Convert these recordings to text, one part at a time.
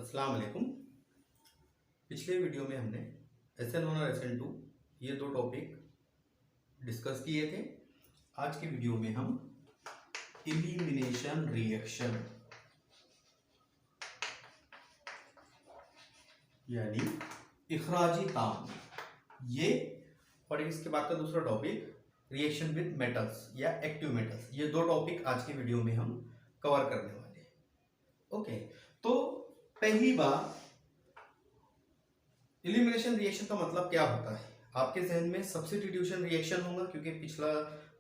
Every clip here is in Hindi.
अस्सलाम वालेकुम। पिछले वीडियो में हमने SN1 और SN2 ये दो टॉपिक डिस्कस किए थे। आज के वीडियो में हम एलिमिनेशन रिएक्शन यानी इखराजी ताम ये और इसके बाद का दूसरा टॉपिक रिएक्शन विद मेटल्स या एक्टिव मेटल्स, ये दो टॉपिक आज के वीडियो में हम कवर करने वाले हैं। ओके, तो पहली बार एलिमिनेशन रिएक्शन का मतलब क्या होता है? आपके जहन में सब्स्टिट्यूशन रिएक्शन होगा, क्योंकि पिछला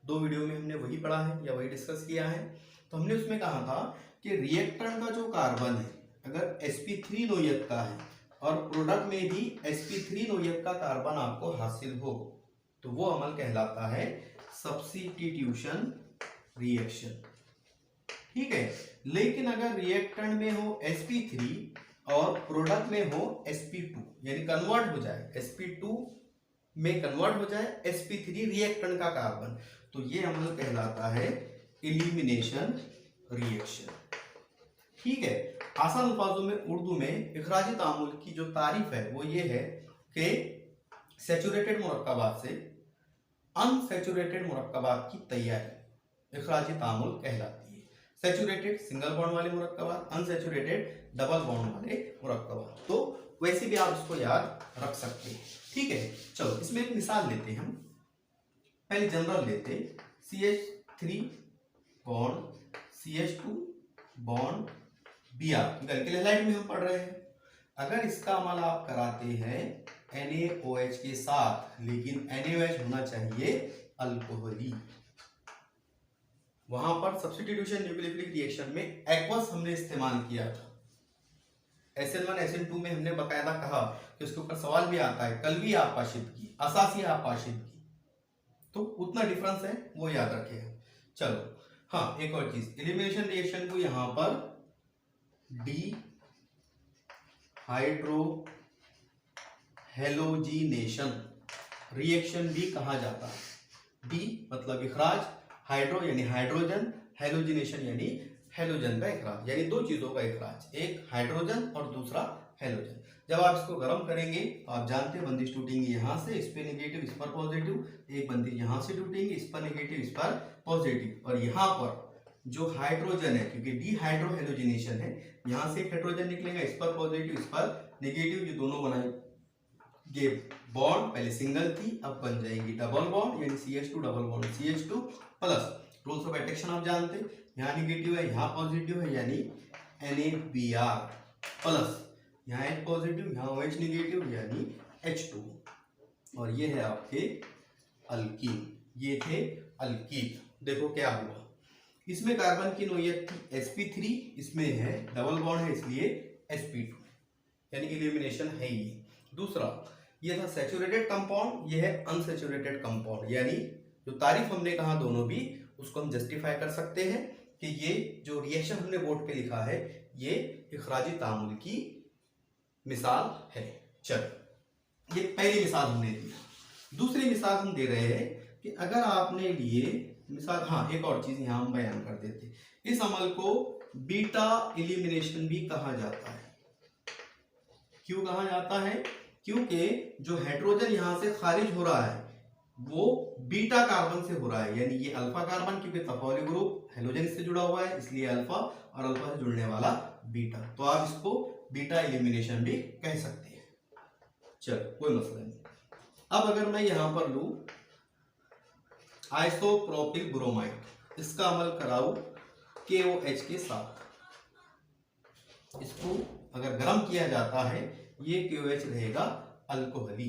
दो वीडियो में हमने वही पढ़ा है या वही डिस्कस किया है। तो हमने उसमें कहा था कि रिएक्टेंट का जो कार्बन है अगर sp3 नोयत का है और प्रोडक्ट में भी sp3 नोयत का कार्बन आपको हासिल हो तो वो अमल कहलाता है सब्स्टिट्यूशन रिएक्शन। ठीक है, लेकिन अगर रिएक्टेंट में हो sp3 और प्रोडक्ट में हो sp2 यानी कन्वर्ट हो जाए sp2 में कन्वर्ट हो जाए sp3 रिएक्टेंट का कार्बन, तो ये अमल कहलाता है एलिमिनेशन रिएक्शन। ठीक है, आसान अल्फाजों में उर्दू में इखराजी तामुल की जो तारीफ है वो ये है कि सैचुरेटेड मुरक्कबात से अनसैचुरेटेड मुरक्कबात की तैयारी इखराजी तामुल कहलाती है। सैचुरेटेड सिंगल बॉन्ड वाले मुरक्कबात, अनसैचुरेटेड डबल बॉन्ड वाले मुरक्कबात। तो वैसे भी आप इसको याद रख सकते हैं। ठीक है, चलो इसमें एक मिसाल लेते हैं हम। पहले जनरल लेते CH3 bond CH2 bond Br, क्योंकि हैलाइड में हम पढ़ रहे हैं। अगर इसका अमल आप कराते हैं NaOH के साथ, लेकिन NaOH होना चाहिए अल्कोहली, वहां पर सब्स्टिट्यूशन न्यूक्लियोफिलिक रिएक्शन में एक्वस हमने इस्तेमाल किया था। SN1 SN2 में हमने बकायदा कहा कि उसके ऊपर सवाल भी आता है, कलवी आपाशिदगी, असासी आपाशिदगी, तो उतना डिफरेंस है वो याद रखिएगा। चलो हाँ, एक और चीज, एलिमिनेशन रिएक्शन को यहां पर डी हाइड्रो हेलोजिनेशन रिएक्शन भी कहा जाता है। डी मतलब इखराज, हाइड्रो यानी हाइड्रोजन, हेलोजिनेशन यानी हेलोजन का इखराज, यानी दो चीजों का इखराज, एक हाइड्रोजन और दूसरा हेलोजन। जब आप इसको गर्म करेंगे तो आप जानते हैं बंदिश टूटेंगी यहाँ से, इस पे नेगेटिव इस पर पॉजिटिव, एक बंदिश यहाँ से टूटेंगी, इस पर नेगेटिव इस पर पॉजिटिव, और यहाँ पर जो हाइड्रोजन है, क्योंकि डी हाइड्रो हेलोजिनेशन है, यहाँ से एक हाइड्रोजन निकलेगा, इस पर पॉजिटिव इस पर नेगेटिव, ये दोनों बनाएंगे बॉन्ड। पहले सिंगल थी, अब बन जाएगी डबल बॉन्ड, यानी CH2 double bond CH2 plus, rules of attraction आप जानते हैं, यहाँ नेगेटिव है यहाँ पॉजिटिव है, यानी NaBr प्लस, यहाँ H पॉजिटिव यहाँ OH नेगेटिव, यानी H2, और ये है आपके अल्कीन। ये थे अल्कीन। देखो क्या हुआ, इसमें कार्बन की नोयत थी sp3, इसमें है डबल बॉन्ड है इसलिए sp2, यानी एलिमिनेशन है ये। दूसरा, ये था सैचुरेटेड कंपाउंड, ये है अनसैचुरेटेड कंपाउंड, यानी जो तारीफ हमने कहा दोनों भी, उसको हम जस्टिफाई कर सकते हैं कि ये जो रिएक्शन हमने बोर्ड पे लिखा है ये इखराजी तामुल की मिसाल है। चलो, ये पहली मिसाल हमने दी। दूसरी मिसाल हम दे रहे हैं कि अगर आपने लिए मिसाल, हाँ एक और चीज यहां हम बयान कर देते, इस अमल को बीटा एलिमिनेशन भी कहा जाता है। क्यों कहा जाता है? क्योंकि जो हाइड्रोजन यहां से खारिज हो रहा है वो बीटा कार्बन से हो रहा है, यानी ये अल्फा कार्बन, क्योंकि तफावली ग्रुप हेलोजन से जुड़ा हुआ है इसलिए अल्फा, और अल्फा से जुड़ने वाला बीटा, तो आप इसको बीटा एलिमिनेशन भी कह सकते हैं। चलो कोई मसला नहीं। अब अगर मैं यहां पर लूं आइसोप्रोपिल ब्रोमाइड, इसका अमल कराऊं KOH के साथ, इसको अगर गर्म किया जाता है ये KOH रहेगा अल्कोहली।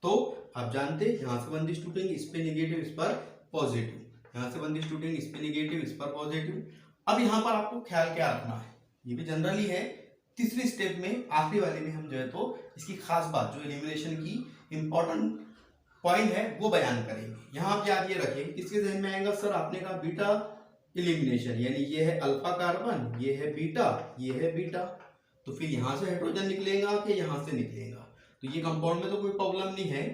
तो आप जानते हैं यहां से बंदिश टूटेंगे, इस पे नेगेटिव इस पर पॉजिटिव, यहां से बंदिश टूटेंगे, इस पे नेगेटिव इस पर पॉजिटिव। अब यहां पर आपको ख्याल क्या रखना है, ये भी जनरली है। तीसरी स्टेप में, आखिरी वाले में हम जो है तो इसकी खास बात, जो एलिमिनेशन की इंपॉर्टेंट पॉइंट है वो बयान करेंगे। यहां आप याद ये रखें, किसके जहन में आएगा, सर आपने कहा बीटा एलिमिनेशन, यानी ये है अल्फा कार्बन, ये है बीटा, ये है बीटा, तो फिर यहां से हाइड्रोजन निकलेगा कि यहां से निकलेगा, तो ये कंपाउंड में तो कोई प्रॉब्लम नहीं है।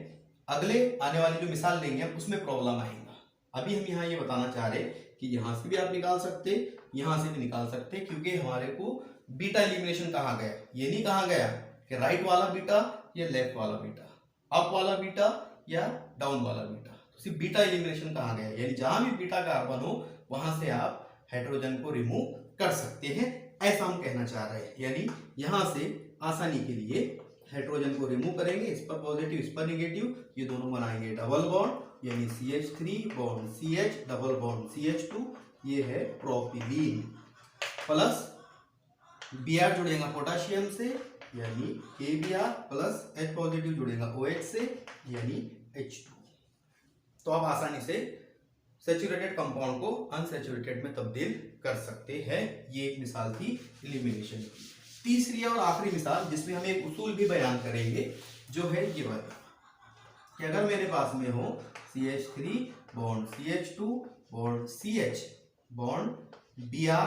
अगले आने वाली जो मिसाल लेंगे हम उसमें प्रॉब्लम आएगा। अभी हम यहाँ ये बताना चाह रहे कि यहां से भी आप निकाल सकते, यहां से भी निकाल सकते, क्योंकि हमारे को बीटा एलिमिनेशन कहाँ गया, ये नहीं कहा गया कि राइट वाला बीटा या लेफ्ट वाला बीटा, अप वाला बीटा या डाउन वाला बीटा, तो सिर्फ बीटा एलिमिनेशन कहाँ गया, यानी जहां भी बीटा कार्बन हो वहां से आप हाइड्रोजन को रिमूव कर सकते हैं, ऐसा हम कहना चाह रहे हैं। यानी यहां से आसानी के लिए हाइड्रोजन को रिमूव करेंगे, इस पर पॉजिटिव इस पर नेगेटिव, ये दोनों बनाएंगे डबल बॉन्ड, यानी CH3 bond CH double bond CH2, ये है प्रोपिलीन, प्लस Br जुड़ेगा पोटेशियम से यानी KBr, प्लस H पॉजिटिव जुड़ेगा OH से यानी H2। तो आप आसानी से सैचुरेटेड कंपाउंड को अनसैचुरेटेड में तब्दील कर सकते हैं। ये एक मिसाल थी एलिमिनेशन की। तीसरी और आखिरी मिसाल जिसमें हम एक उसूल भी बयान करेंगे जो है ये वाला, कि अगर मेरे पास में हो CH3 bond CH2 bond CH bond Br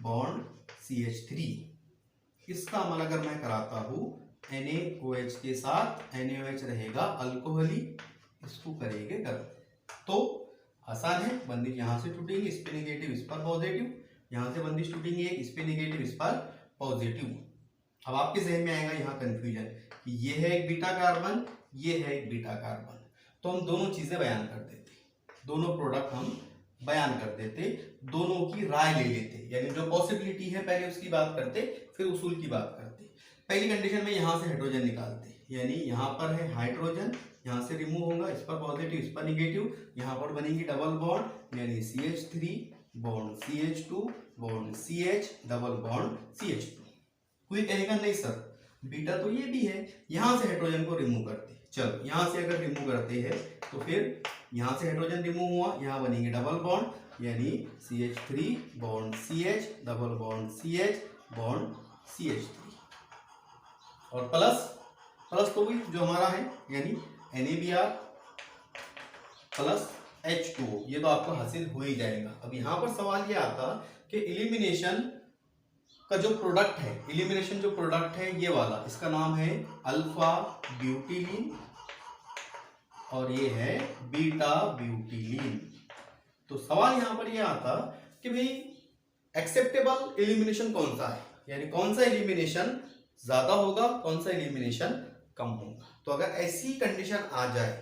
bond CH3, इसका अमल अगर मैं कराता हूं NaOH के साथ, NaOH रहेगा अल्कोहली, इसको करेंगे गर्म, तो आसान है, बंदिश यहां से टूटेंगी, इस पे नेगेटिव इस पर पॉजिटिव, यहां से बंदिश टूटेंगी एक, इस पे नेगेटिव इस पर पॉजिटिव। अब आपके जहन में आएगा यहाँ कंफ्यूजन कि ये है एक बीटा कार्बन, ये है एक बीटा कार्बन, तो हम दोनों चीजें बयान कर देते, दोनों प्रोडक्ट हम बयान कर देते, दोनों की राय ले लेते, यानी जो पॉसिबिलिटी है पहले उसकी बात करते, फिर उसूल की बात करते। पहली कंडीशन में यहां से हाइड्रोजन निकालते, यानी यहां पर है हाइड्रोजन, यहां से रिमूव होगा, इस पर पॉजिटिव इस पर नेगेटिव, यहां पर बनेगी डबल बॉन्ड यानी CH3 bond CH2 bond CH double bond CH2। कोई कहेगा नहीं सर बीटा तो ये भी है, यहां से हाइड्रोजन को रिमूव करते, चलो यहां से अगर रिमूव करते हैं तो फिर यहां से हाइड्रोजन रिमूव हुआ, यहां बनेंगे डबल बॉन्ड यानी CH3 bond CH double bond CH bond CH3, और प्लस तो भी जो हमारा है यानी NaBr प्लस H2O, ये तो आपको हासिल हो ही जाएगा। अब यहां पर सवाल ये आता कि एलिमिनेशन का जो प्रोडक्ट है, एलिमिनेशन जो प्रोडक्ट है ये वाला, इसका नाम है अल्फा ब्यूटिलीन और ये है बीटा ब्यूटिलीन। तो सवाल यहां पर ये आता कि भाई एक्सेप्टेबल एलिमिनेशन कौन सा है, यानी कौन सा एलिमिनेशन ज्यादा होगा, कौन सा एलिमिनेशन कम होगा। तो अगर ऐसी कंडीशन आ जाए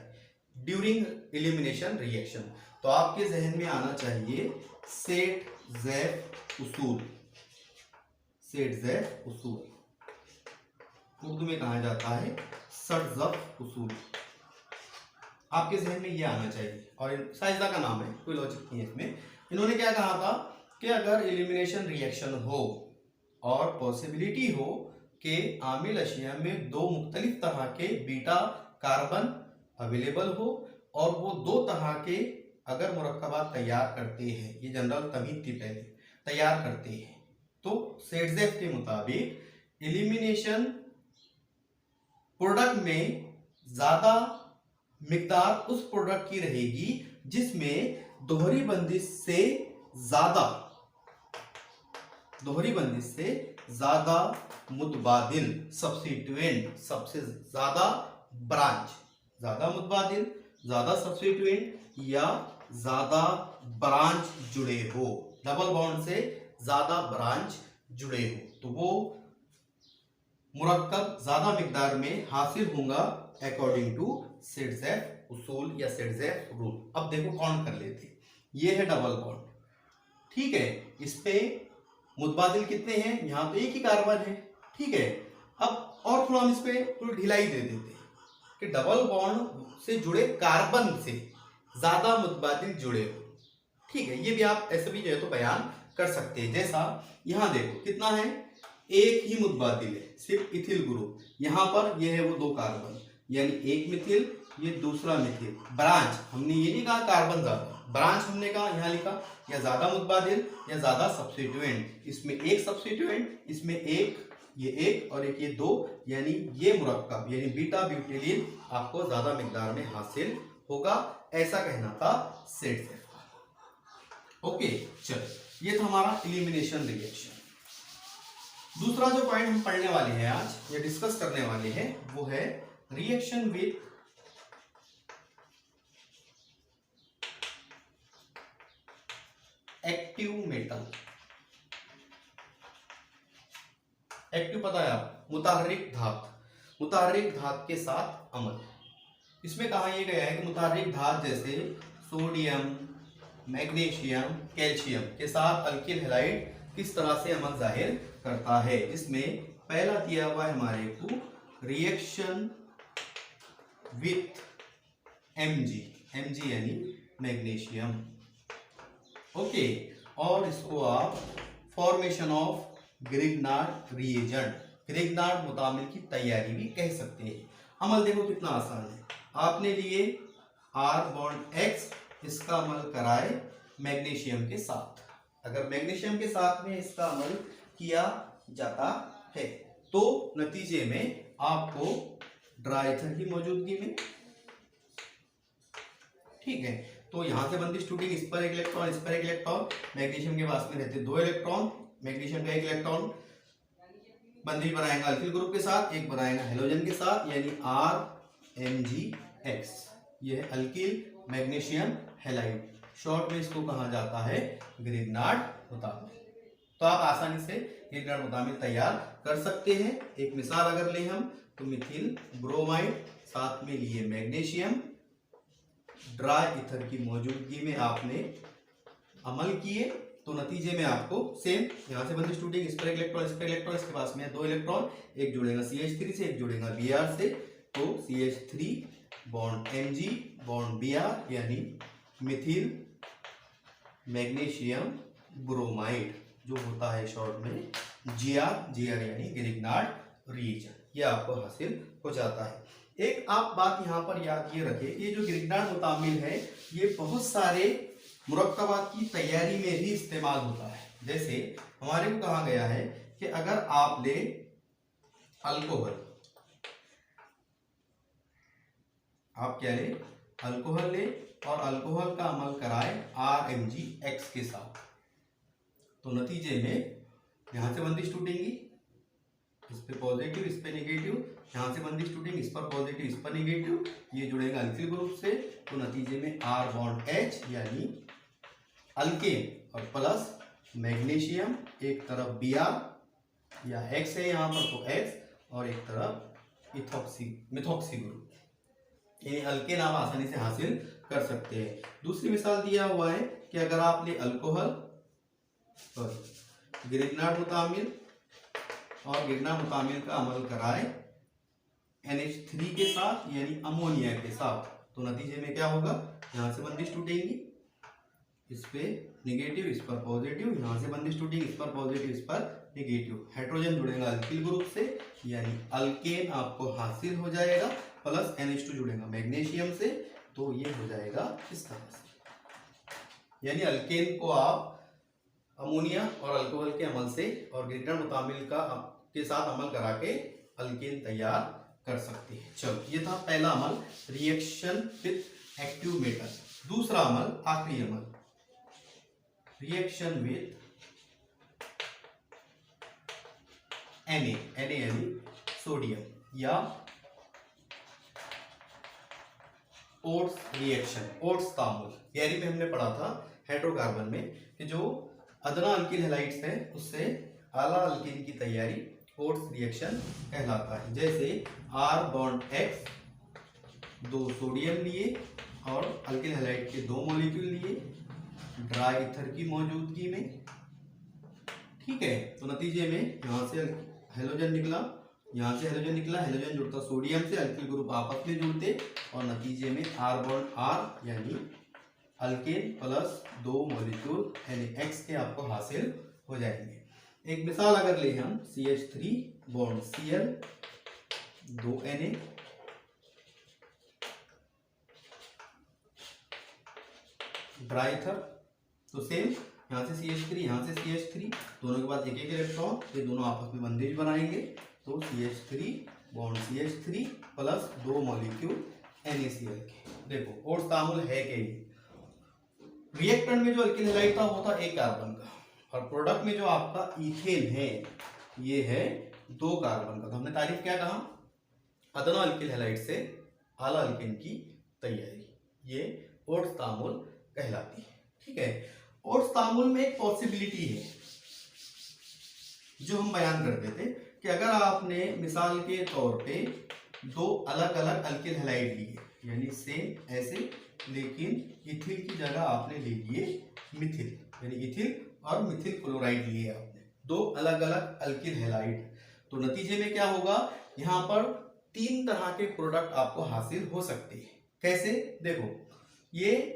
ड्यूरिंग एलिमिनेशन रिएक्शन, तो आपके जहन में आना चाहिए सेट-ज़ेफ उसूल। सेट-ज़ेफ उसूल उर्दू में कहा जाता है सट-ज़फ उसूल, आपके जहन में ये आना चाहिए। और साइंसदा का नाम है, कोई लॉजिक नहीं है इसमें। इन्होंने क्या कहा था कि अगर एलिमिनेशन रिएक्शन हो और पॉसिबिलिटी हो कि आमिल अशिया में दो मुख्तलिफ तरह के बीटा कार्बन अवेलेबल हो और वो दो तरह के अगर मुरक्कबात तैयार करते हैं, ये जनरल तमीद थी पहले, तैयार करते हैं, तो सेट-ज़ेफ के मुताबिक एलिमिनेशन प्रोडक्ट में ज्यादा मिकदार उस प्रोडक्ट की रहेगी जिसमें दोहरी बंदिश से ज्यादा मुतबादिल सब्स्टिट्यूएंट, सबसे ज्यादा ब्रांच, ज्यादा मुतबादिल, ज्यादा सब्स्टिट्यूएंट या ज्यादा ब्रांच जुड़े हो, डबल बॉन्ड से ज्यादा ब्रांच जुड़े हो, तो वो मुरक्कब ज्यादा मिकदार में हासिल होगा अकॉर्डिंग टू सेट-ज़ेफ उसूल या सेट-ज़ेफ रूल। अब देखो काउंट कर लेते, ये है डबल बॉन्ड, ठीक है, इस पे मुतबादिल कितने हैं, यहां तो एक ही कार्बन है, ठीक है। अब और थोड़ा हम इस पे थोड़ी ढिलाई दे देते हैं कि डबल बॉन्ड से जुड़े कार्बन से ज्यादा मुतबादिल जुड़े हो, ठीक है, ये भी आप ऐसे भी जो है तो बयान कर सकते हैं। जैसा यहां देखो कितना है, एक ही मुतबादिल है, सिर्फ इथिल ग्रुप, यहां पर ये है वो दो कार्बन, यानी एक मिथिल ये दूसरा मिथिल, ब्रांच हमने ये नहीं कहा कार्बन ज्यादा, ब्रांच हमने कहा यहां लिखा या ज्यादा मुतबादिल या ज्यादा सब्स्टिट्यूएंट, इसमें एक सब्स्टिट्यूएंट, इसमें एक, ये एक और एक ये दो, यानी ये मुरक्कब यानी बीटा ब्यूटिलीन आपको ज्यादा मिकदार में हासिल होगा, ऐसा कहना था सेट-ज़ेफ का। ओके, चलो ये था हमारा एलिमिनेशन रिएक्शन। दूसरा जो पॉइंट हम पढ़ने वाले हैं आज या डिस्कस करने वाले हैं वो है reaction with active metal. Active पता है आप, मुतहर्रिक धात, मुतहर्रिक धात के साथ अमल। इसमें कहा यह गया है कि मुतहर्रिक धात जैसे सोडियम, मैग्नीशियम, कैल्शियम के साथ अल्किल हैलाइड किस तरह से अमल जाहिर करता है। इसमें पहला दिया हुआ है हमारे को रिएक्शन विथ Mg, Mg यानी मैग्नीशियम, ओके। और इसको आप formation of Grignard reagent, Grignard मुतामिल की तैयारी भी कह सकते हैं। अमल देखो कितना आसान है, आपने लिए R बॉन्ड X, इसका अमल कराए मैग्नीशियम के साथ। अगर मैग्नीशियम के साथ में इसका अमल किया जाता है तो नतीजे में आपको ड्राई ईथर की मौजूदगी में, ठीक है, तो यहां से बंदिश टूटेगी, इस पर एक इलेक्ट्रॉन, इस पर एक इलेक्ट्रॉन, मैग्नीशियम के पास में रहते 2 इलेक्ट्रॉन, मैग्नीशियम का एक इलेक्ट्रॉन बंदिश बनाएगा अल्किल ग्रुप के साथ, एक बनाएगा हेलोजन के साथ, यानी RMgX। ये है अल्किल मैग्नीशियम हैलाइड, शॉर्ट में इसको कहा जाता है ग्रिग्नार्ड मुतामिल। तो आप आसानी से ग्रिग्नार्ड मुतामिल तैयार कर सकते हैं। एक मिसाल अगर लें हम तो मिथिल ब्रोमाइड, साथ में लिए मैग्नीशियम, ड्राई ईथर की मौजूदगी में आपने अमल किए तो नतीजे में आपको सेम यहां से बंदिश टूटेगी, इस पर इलेक्ट्रॉन, इस पर इलेक्ट्रॉन, इसके पास में 2 इलेक्ट्रॉन, एक जुड़ेगा CH3 से, एक जुड़ेगा Br से, तो CH3 bond Mg bond Br यानी मिथिल मैग्नीशियम ब्रोमाइड, जो होता है शॉर्ट में Gr यानी ग्रिग्नार्ड रिएजेंट, ये आपको हासिल हो जाता है। एक आप बात यहाँ पर याद ये रखें, ये जो ग्रिग्नार्ड मुतामिल है ये बहुत सारे मुरक्कबात की तैयारी में भी इस्तेमाल होता है। जैसे हमारे को कहा गया है कि अगर आप ले अल्कोहल, आप क्या ले, अल्कोहल ले और अल्कोहल का अमल कराए RMgX के साथ, तो नतीजे में यहां से बंदिश टूटेंगी, इस पे पॉजिटिव, इस पे नेगेटिव, यहां से बंदिश टूटेंगी, इस पर पॉजिटिव, इस पर नेगेटिव, ये जुड़ेगा अल्किल ग्रुप से, तो नतीजे में R बॉन्ड H यानी अल्केन और प्लस मैग्नीशियम, एक तरफ Br या X है यहाँ पर तो X, और एक तरफ मिथॉक्सी ग्रुप, ये अल्केन आप आसानी से हासिल कर सकते हैं। दूसरी मिसाल दिया हुआ है कि अगर आप ले अल्कोहल और ग्रिग्नार्ड मुतामिल और ग्रिग्नार्ड मुतामिल का अमल कराए NH3 के साथ यानी अमोनिया के साथ, तो नतीजे में क्या होगा, यहां से बंदिश टूटेंगी, इस पे नेगेटिव, इस पर पॉजिटिव, यहां से बंदिश टूटेंगी, इस पर पॉजिटिव, इस पर नेगेटिव, हाइड्रोजन जुड़ेगा अल्किल ग्रुप से यानी अल्केन आपको हासिल हो जाएगा, प्लस NH2 जुड़ेगा मैग्नीशियम से, तो ये हो जाएगा इस तरह से। यानी अल्केन को आप अमोनिया और अल्कोहल के अमल से और ग्रिग्नार्ड मुतामिल का के साथ अमल करा के अल्केन तैयार कर सकते हैं। चलो, ये था पहला अमल, रिएक्शन विथ एक्टिव मेटल। दूसरा अमल, आखिरी अमल, रिएक्शन विथ Na यानी सोडियम या ओट्स रिएक्शन, ओट्स तामुल। थियरी में हमने पढ़ा था हाइड्रोकार्बन में कि जो अदना अल्किल हैलाइड्स है उससे आला अल्कीन की तैयारी ओट्स रिएक्शन कहलाता है। जैसे R बॉन्ड X, 2 सोडियम लिए और अल्किल हैलाइड के 2 मॉलिक्यूल लिए ड्राई ईथर की मौजूदगी में, ठीक है, तो नतीजे में यहां से हेलोजन निकला, यहां से हेलोजन निकला, हेलोजन जुड़ता सोडियम से, अल्किल ग्रुप आपस में जुड़ते और नतीजे में R बॉन्ड R यानी अल्केन प्लस 2 मॉलिक्यूल यानी X के आपको हासिल हो जाएंगे। एक मिसाल अगर ले हम CH3 bond Cl, 2 Na, dry ether, तो सेम यहाँ से CH3, यहाँ से CH3, दोनों के पास एक एक इलेक्ट्रॉन, ये दोनों आपस में बंदिश बनाएंगे, तो CH3 bond CH3 plus 2 molecule NaCl के। देखो ओट्स तामुल है कि रिएक्टेंट में जो अल्किल हैलाइड था वो था 1 कार्बन का, और प्रोडक्ट में जो आपका इथेन है ये है 2 कार्बन का। तो हमने तारीफ क्या कहा, अदना अल्किल हैलाइड से आला अल्केन की तैयारी, ये ओट्स तामुल कहलाती है, ठीक है। ओट्स तामुल में एक पॉसिबिलिटी है जो हम बयान करते थे कि अगर आपने मिसाल के तौर पे दो अलग अलग अल्किल हैलाइड लिए, यानी सेम ऐसे, लेकिन इथिल की जगह आपने ले लिए मिथिल, यानी इथिल और मिथिल क्लोराइड लिए आपने, दो अलग अलग अल्किल हैलाइड, तो नतीजे में क्या होगा, यहाँ पर 3 तरह के प्रोडक्ट आपको हासिल हो सकते हैं। कैसे, देखो, ये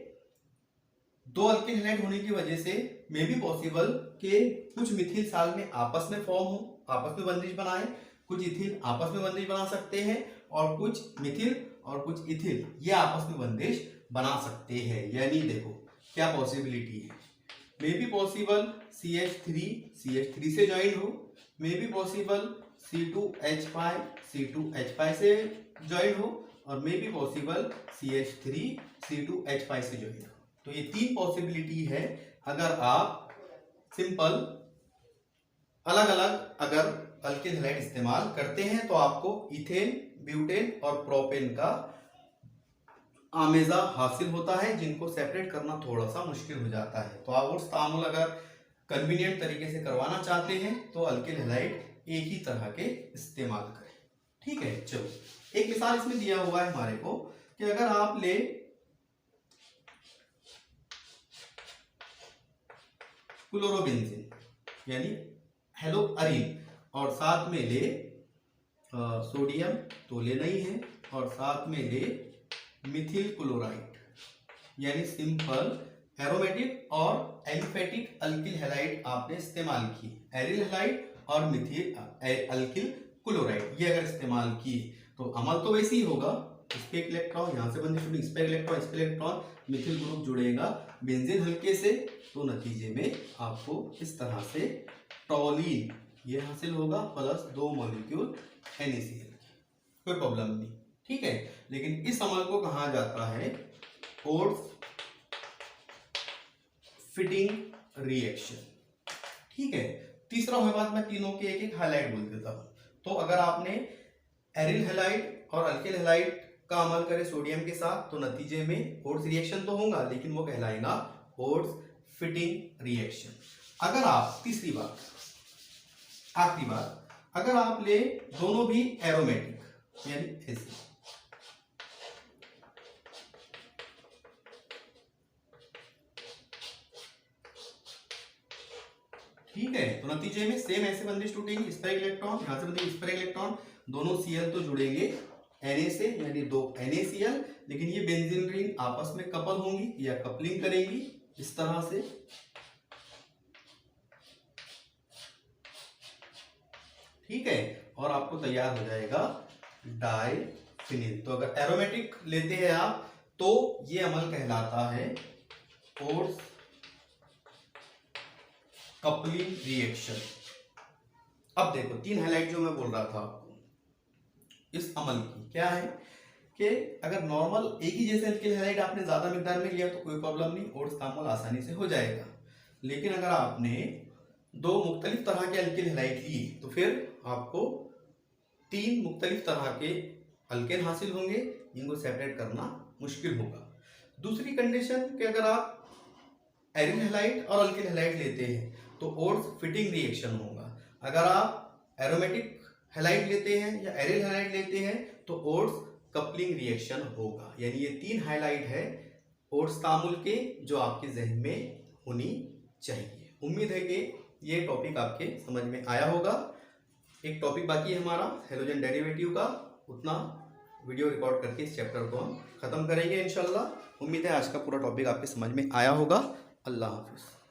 दो अल्किल हैलाइड होने की वजह से मे बी पॉसिबल कि कुछ मिथिल साल में आपस में फॉर्म हो, आपस में बंदिश बनाए, कुछ इथिल आपस में बंदिश बना सकते हैं, और कुछ मिथिल और कुछ इथिल ये आपस में बंदिश बना सकते हैं। यानी देखो क्या पॉसिबिलिटी है, मे बी पॉसिबल CH3 से ज्वाइन हो, मे बी पॉसिबल C2H5 से ज्वाइन हो, और may be possible CH3 C2H5 से ज्वाइन हो। तो ये 3 पॉसिबिलिटी है। अगर आप सिंपल अलग अलग अगर अल्किल हैलाइड इस्तेमाल करते हैं तो आपको इथेन, ब्यूटेन और प्रोपेन का आमेजा हासिल होता है, जिनको सेपरेट करना थोड़ा सा मुश्किल हो जाता है। तो आप तामुल अगर कन्वीनियंट तरीके से करवाना चाहते हैं तो अल्किल हैलाइड एक ही तरह के इस्तेमाल करें। ठीक है, चलो एक मिसाल इसमें दिया हुआ है हमारे को कि अगर आप ले क्लोरोबेंजीन यानी हेलो अरीन, और साथ में ले सोडियम तो लेना ही है, और साथ में ले मिथिल क्लोराइड, यानी सिंपल एरोमेटिक और एलिफेटिक अल्किल हैलाइड आपने इस्तेमाल की, एरिल हैलाइड और मिथिल अल्किल क्लोराइड ये अगर इस्तेमाल किए तो अमल तो वैसे ही होगा, इस पे इलेक्ट्रॉन, यहाँ से बंदिश होगी, इस पे इलेक्ट्रॉन, इस पे इलेक्ट्रॉन, मिथिल ग्रुप जुड़ेगा बेंजीन हल्के से, तो नतीजे में आपको इस तरह से टॉलीन ये हासिल होगा प्लस 2 मॉलिक्यूल NaCl, कोई प्रॉब्लम नहीं। ठीक है, लेकिन इस अमल को कहा जाता है ओट्स फिटिंग रिएक्शन। ठीक है, तीसरा हुआ बात, मैं तीनों के एक एक हाईलाइट बोल देता हूं। तो अगर आपने एरिल हैलाइड और अल्किल हैलाइड का अमल करे सोडियम के साथ तो नतीजे में ओट्स रिएक्शन तो होगा, लेकिन वो कहलाएगा ओट्स फिटिंग रिएक्शन। अगर आप तीसरी बात, आखिरी बात, अगर आप ले दोनों भी एरोमेटिक यानी ऐसे, ठीक है, तो नतीजे में सेम ऐसे बंदिश टूटेंगी, इस पर इलेक्ट्रॉन, यहां से बंदिश, इस पर इलेक्ट्रॉन, दोनों Cl तो जुड़ेंगे Na से, यानी 2 NaCl, लेकिन ये बेंजीन रिंग आपस में कपल होंगी या कपलिंग करेंगी इस तरह से। ठीक है, और आपको तैयार हो जाएगा डाइफिनिल। तो अगर एरोमेटिक लेते हैं आप तो ये अमल कहलाता है ओट्स कपलिंग रिएक्शन। अब देखो 3 हाइलाइट जो मैं बोल रहा था आपको इस अमल की क्या है कि अगर नॉर्मल एक ही जैसे अल्किल हैलाइड आपने ज्यादा मिकदार में लिया तो कोई प्रॉब्लम नहीं, ओट्स का अमल आसानी से हो जाएगा। लेकिन अगर आपने 2 मुख्तलिफ तरह के अल्किल हैलाइड लिए तो फिर आपको 3 मुख्तलिफ तरह के अल्केन हासिल होंगे, जिनको सेपरेट करना मुश्किल होगा। दूसरी कंडीशन कि अगर आप एरिल हैलाइड और अल्किल हैलाइड लेते हैं तो ओट्स फिटिंग रिएक्शन होगा। अगर आप एरोमेटिक हैलाइड लेते हैं या एरिल हैलाइड लेते हैं तो ओट्स कपलिंग रिएक्शन होगा। यानी ये 3 हाइलाइट है ओट्स तामुल के जो आपके जहन में होनी चाहिए। उम्मीद है कि ये टॉपिक आपके समझ में आया होगा। एक टॉपिक बाकी है हमारा हेलोजन डेरिवेटिव का, उतना वीडियो रिकॉर्ड करके इस चैप्टर को हम खत्म करेंगे इंशाल्लाह। उम्मीद है आज का पूरा टॉपिक आपके समझ में आया होगा। अल्लाह हाफिज़।